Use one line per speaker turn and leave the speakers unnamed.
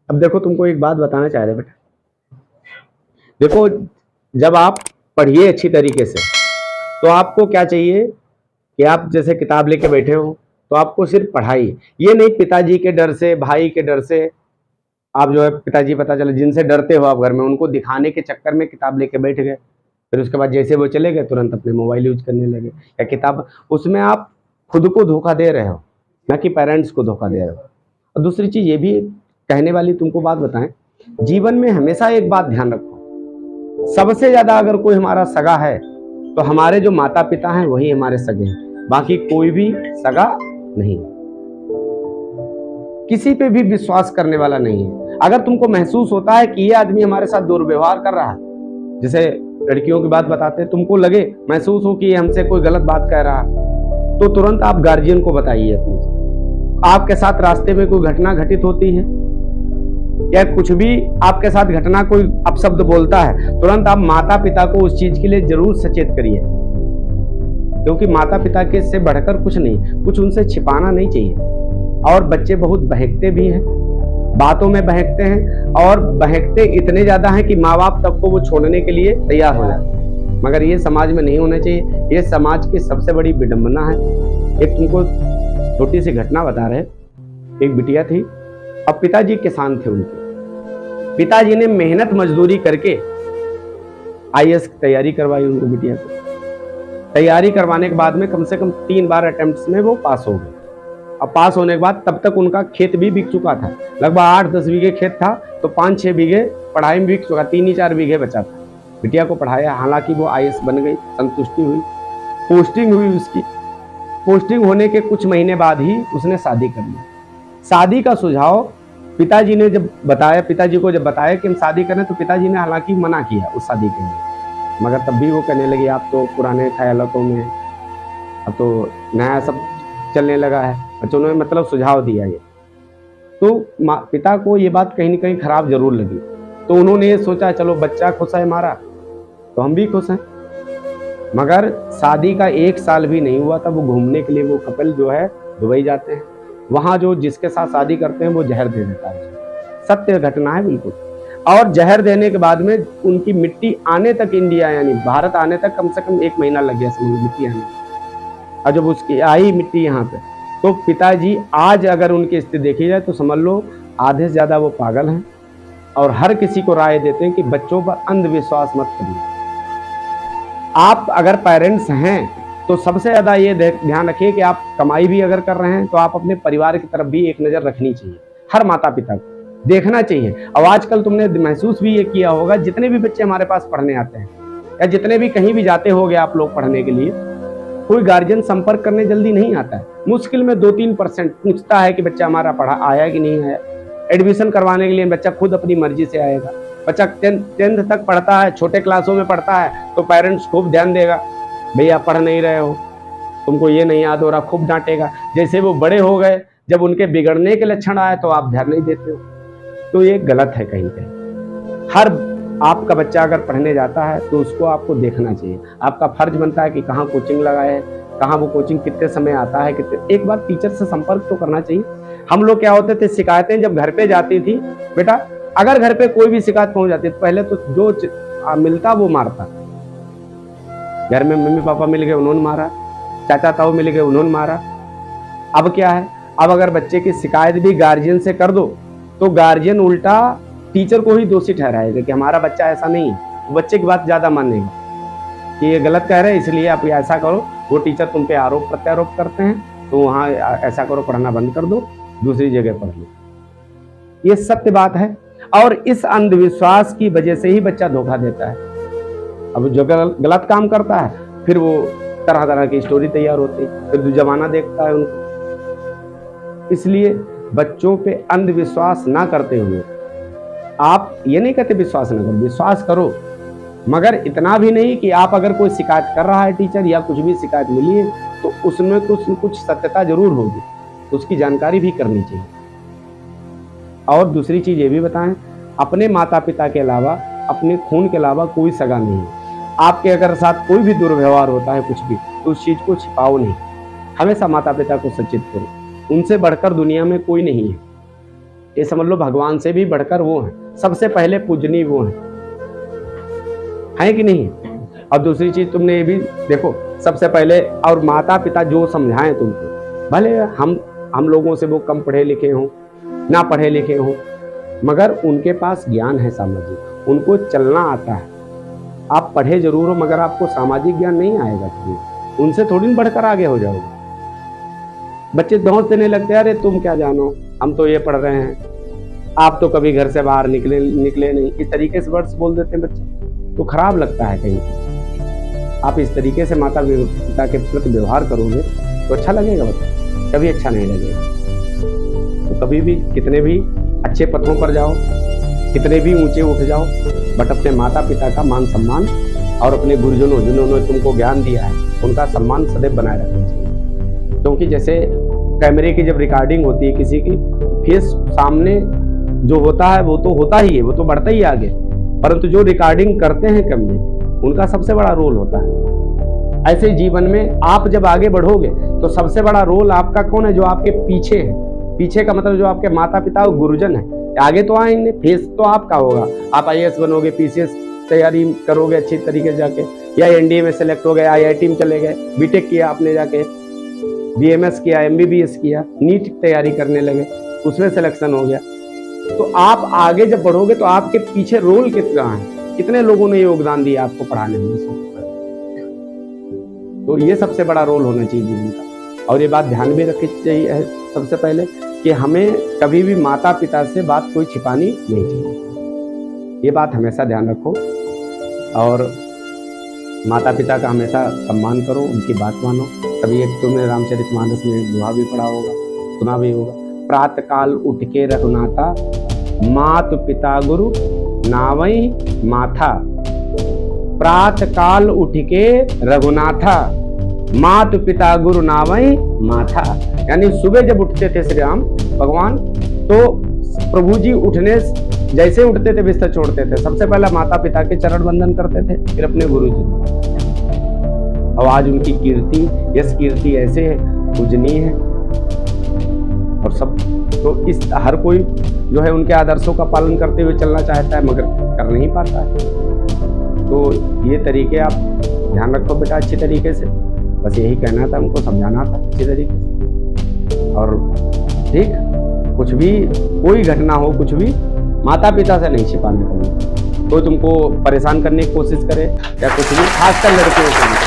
अब देखो, तुमको एक बात बताना चाह रहे बेटा। देखो, जब आप पढ़िए अच्छी तरीके से, तो आपको क्या चाहिए कि आप जैसे किताब लेके बैठे हो तो आपको सिर्फ पढ़ाई, ये नहीं पिताजी के डर से, भाई के डर से आप जो है, पिताजी पता चले जिनसे डरते हो आप घर में, उनको दिखाने के चक्कर में किताब लेके बैठ गए, फिर उसके बाद जैसे वो चले गए तुरंत अपने मोबाइल यूज करने लगे या किताब, उसमें आप खुद को धोखा दे रहे हो, ना कि पेरेंट्स को धोखा दे रहे हो। और दूसरी चीज ये भी कहने वाली तुमको बात बताएं, जीवन में हमेशा एक बात ध्यान रखो, सबसे ज्यादा अगर कोई हमारा सगा है तो हमारे जो माता पिता हैं वही हमारे सगे हैं, बाकी कोई भी सगा नहीं, किसी पे भी विश्वास करने वाला नहीं है। अगर तुमको महसूस होता है कि ये आदमी हमारे साथ दुर्व्यवहार कर रहा है, जैसे लड़कियों की बात बताते हैं, तुमको लगे, महसूस हो कि ये हमसे कोई गलत बात कह रहा, तो तुरंत आप गार्जियन को बताइए अपने। आपके साथ रास्ते में कोई घटना घटित होती है या कुछ भी आपके साथ घटना, कोई अपशब्द बोलता है, तुरंत आप माता पिता को उस चीज के लिए जरूर सचेत करिए, क्योंकि माता पिता के से बढ़कर कुछ नहीं, कुछ उनसे छिपाना नहीं चाहिए। और बच्चे बहुत बहकते भी हैं, बातों में बहकते हैं, और बहकते इतने ज्यादा हैं कि माँ बाप तक को वो छोड़ने के लिए तैयार हो जाते हैं, मगर ये समाज में नहीं होना चाहिए। ये समाज की सबसे बड़ी विडंबना है। एक तुमको छोटी सी घटना बता रहे, एक बिटिया थी, अब पिताजी किसान थे उनके, पिताजी ने मेहनत मजदूरी करके आईएएस की तैयारी करवाई उनको, बिटिया को तैयारी करवाने के बाद में कम से कम 3 बार अटेम्प्ट्स में वो पास हो गए। अब पास होने के बाद तब तक उनका खेत भी बिक चुका था, लगभग 8-10 बीघे खेत था, तो 5-6 बीघे पढ़ाई में बिक चुका, 3 ही 4 बीघे बचा था। बिटिया को पढ़ाया, हालांकि वो आईएएस बन गई, संतुष्टि हुई, पोस्टिंग हुई उसकी। पोस्टिंग होने के कुछ महीने बाद ही उसने शादी कर ली। शादी का सुझाव पिताजी ने जब बताया, पिताजी को जब बताया कि हम शादी करें, तो पिताजी ने हालांकि मना किया उस शादी के लिए, मगर तब भी वो कहने लगे आप तो पुराने ख्यालों में, अब तो नया सब चलने लगा है। अच्छा, उन्होंने मतलब सुझाव दिया ये, तो पिता को ये बात कहीं ना कहीं खराब जरूर लगी, तो उन्होंने ये सोचा चलो बच्चा खुश है हमारा तो हम भी खुश हैं। मगर शादी का 1 साल भी नहीं हुआ था, वो घूमने के लिए वो कपल जो है दुबई जाते हैं, वहां जो जिसके साथ शादी करते हैं वो जहर दे देता है, सत्य घटना है बिल्कुल। और जहर देने के बाद में उनकी मिट्टी आने तक, इंडिया यानी भारत आने तक कम से कम 1 महीना लग गया समझ, मिट्टी आने। और जब उसकी आई मिट्टी यहाँ पे, तो पिताजी आज अगर उनकी स्थिति देखी जाए तो समझ लो आधे से ज्यादा वो पागल हैं, और हर किसी को राय देते हैं कि बच्चों पर अंधविश्वास मत करिए। आप अगर पेरेंट्स हैं तो सबसे ज्यादा ये ध्यान रखिए कि आप कमाई भी अगर कर रहे हैं तो आप अपने परिवार की तरफ भी एक नजर रखनी चाहिए, हर माता पिता को देखना चाहिए। और आजकल तुमने महसूस भी ये किया होगा, जितने भी बच्चे हमारे पास पढ़ने आते हैं या जितने भी कहीं भी जाते होगे आप लोग पढ़ने के लिए, कोई गार्जियन संपर्क करने जल्दी नहीं आता है। मुश्किल में 2-3% पूछता है कि बच्चा हमारा पढ़ा आया कि नहीं आया। एडमिशन करवाने के लिए बच्चा खुद अपनी मर्जी से आएगा। बच्चा 10th तक पढ़ता है, छोटे क्लासों में पढ़ता है, तो पेरेंट्स खूब ध्यान देगा, भैया पढ़ नहीं रहे हो, तुमको ये नहीं याद हो रहा, खूब डांटेगा। जैसे वो बड़े हो गए, जब उनके बिगड़ने के लक्षण आए तो आप ध्यान नहीं देते हो, तो ये गलत है कहीं कहीं। हर आपका बच्चा अगर पढ़ने जाता है तो उसको आपको देखना चाहिए, आपका फर्ज बनता है कि कहाँ कोचिंग लगाए, कहाँ वो कोचिंग कितने समय आता है, कितने, एक बार टीचर से संपर्क तो करना चाहिए। हम लोग क्या होते थे, शिकायतें जब घर पे जाती थी, बेटा अगर घर पे कोई भी शिकायत पहुंच जाती तो पहले तो जो मिलता वो मारता। घर में मम्मी पापा मिल गए उन्होंने मारा, चाचा ताऊ मिल गए उन्होंने मारा। अब क्या है, अब अगर बच्चे की शिकायत भी गार्जियन से कर दो तो गार्जियन उल्टा टीचर को ही दोषी ठहराएगा कि हमारा बच्चा ऐसा नहीं है, बच्चे की बात ज्यादा मानेगा कि ये गलत कह रहे हैं इसलिए आप ऐसा करो। वो टीचर तुम पे आरोप प्रत्यारोप करते हैं तो वहाँ ऐसा करो, पढ़ना बंद कर दो, दूसरी जगह पढ़ लो। ये सत्य बात है, और इस अंधविश्वास की वजह से ही बच्चा धोखा देता है। अब जो गलत काम करता है फिर वो तरह तरह की स्टोरी तैयार होती है, फिर जमाना देखता है उनको। इसलिए बच्चों पे अंधविश्वास ना करते हुए, आप ये नहीं कहते विश्वास ना करो, विश्वास करो, मगर इतना भी नहीं कि आप अगर कोई शिकायत कर रहा है टीचर या कुछ भी शिकायत मिली है तो उसमें कुछ सत्यता जरूर होगी, उसकी जानकारी भी करनी चाहिए। और दूसरी चीज ये भी बताएं, अपने माता पिता के अलावा, अपने खून के अलावा कोई सगा नहीं है। आपके अगर साथ कोई भी दुर्व्यवहार होता है कुछ भी, तो उस चीज को छिपाओ नहीं, हमेशा माता पिता को सचेत करो, उनसे बढ़कर दुनिया में कोई नहीं है। ये समझ लो भगवान से भी बढ़कर वो हैं, सबसे पहले पूजनीय वो हैं कि नहीं। और दूसरी चीज तुमने ये भी देखो, सबसे पहले और माता पिता जो समझाएं तुमको, भले हम लोगों से वो कम पढ़े लिखे हों, ना पढ़े लिखे हों, मगर उनके पास ज्ञान है सामाजिक, उनको चलना आता है। आप पढ़े जरूर हो मगर आपको सामाजिक ज्ञान नहीं आएगा तो उनसे थोड़ी बढ़कर आगे हो जाओगे। बच्चे दोष देने लगते हैं, अरे तुम क्या जानो, हम तो ये पढ़ रहे हैं, आप तो कभी घर से बाहर निकले नहीं, इस तरीके से वर्ड्स बोल देते हैं बच्चे, तो खराब लगता है। कहीं आप इस तरीके से माता पिता के प्रति व्यवहार करोगे तो अच्छा लगेगा बच्चा, कभी अच्छा नहीं लगेगा। तो कभी भी कितने भी अच्छे पथों पर जाओ, कितने भी ऊंचे उठ जाओ, बट अपने माता पिता का मान सम्मान और अपने गुरुजनों जिन्होंने तुमको ज्ञान दिया है उनका सम्मान सदैव बनाए रखना चाहिए। क्योंकि जैसे कैमरे की जब रिकॉर्डिंग होती है किसी की, फेस सामने जो होता है वो तो होता ही है, वो तो बढ़ता ही आगे, परंतु जो रिकॉर्डिंग करते हैं कैमरे उनका सबसे बड़ा रोल होता है। ऐसे जीवन में आप जब आगे बढ़ोगे तो सबसे बड़ा रोल आपका कौन है, जो आपके पीछे है। पीछे का मतलब जो आपके माता पिता और गुरुजन है, आगे तो आएंगे, फेस तो आपका होगा, आप IAS बनोगे, PCS तैयारी करोगे अच्छी तरीके से जाके, या NDA में सेलेक्ट हो गए, IIT में चले गए, BTech किया आपने जाके, BMS किया, MBBS किया, नीट तैयारी करने लगे, उसमें सिलेक्शन हो गया, तो आप आगे जब बढ़ोगे तो आपके पीछे रोल कितना है, कितने लोगों ने योगदान दिया आपको पढ़ाने में, तो ये सबसे बड़ा रोल होना चाहिए जीवन का। और ये बात ध्यान भी रखनी चाहिए सबसे पहले कि हमें कभी भी माता पिता से बात कोई छिपानी नहीं चाहिए, ये बात हमेशा ध्यान रखो। और माता पिता का हमेशा सम्मान करो, उनकी बात मानो। कभी एक तुमने रामचरितमानस में दोहा भी पढ़ा होगा, सुना भी होगा, प्रातः काल उठ के रघुनाथा, मात पिता गुरु नावई माथा। प्रातः काल उठ के रघुनाथा, मात पिता गुरु नावई माथा। यानी सुबह जब उठते थे श्री राम भगवान, तो प्रभु जी उठने जैसे उठते थे बिस्तर छोड़ते थे, सबसे पहला माता पिता के चरण वंदन करते थे, फिर अपने गुरु जी। और आज उनकी कीर्ति, यश कीर्ति ऐसे है, पूजनीय है, और सब तो इस हर कोई जो है उनके आदर्शों का पालन करते हुए चलना चाहता है मगर कर नहीं पाता है। तो ये तरीके आप ध्यान रखो बेटा अच्छी तरीके से, बस यही कहना था, हमको समझाना था अच्छी तरीके से। और ठीक, कुछ भी कोई घटना हो, कुछ भी माता पिता से नहीं छिपाने का, कोई तुमको परेशान करने की कोशिश करे या कुछ भी, खासकर लड़कियों को